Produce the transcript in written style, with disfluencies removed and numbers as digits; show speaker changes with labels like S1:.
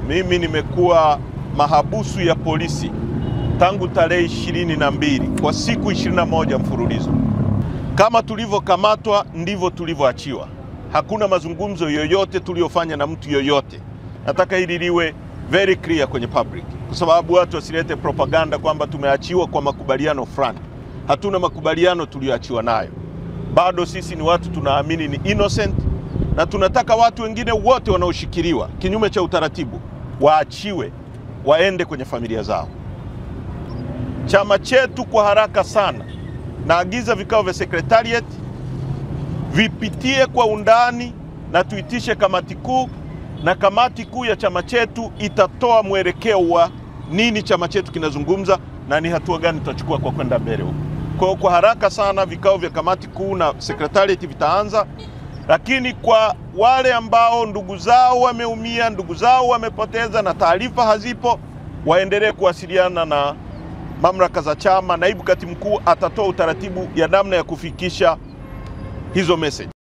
S1: Mimi nimekuwa mahabusu ya polisi tangu tarehe 22 kwa siku 21 mfululizo. Kama tulivyokamatwa ndivyo tulivyoachiwa. Hakuna mazungumzo yoyote tuliyofanya na mtu yoyote. Nataka hili liwe very clear kwenye public, kwa sababu watu wasilete propaganda kwamba tumeachiwa kwa makubaliano fulani. Hatuna makubaliano tulioachiwa nayo. Bado sisi ni watu tunaamini ni innocent, na tunataka watu wengine wote wanaoshikiliwa kinyume cha utaratibu waachiwe, waende kwenye familia zao. Chama chetu kwa haraka sana, naagiza vikao vya secretariat vipitie kwa undani na tuitishe kamati kuu, na kamati kuu ya chama chetu itatoa mwelekeo wa nini chama chetu kinazungumza na ni hatua gani tutachukua kwa kwenda mbele huko. Kwa haraka sana vikao vya kamati kuu na secretariat vitaanza, lakini kwa wale ambao ndugu zao wameumia, ndugu zao wamepoteza na taarifa hazipo, waendelee kuwasiliana na mamlaka za chama. Naibu katibu mkuu atatoa utaratibu ya namna ya kufikisha hizo message.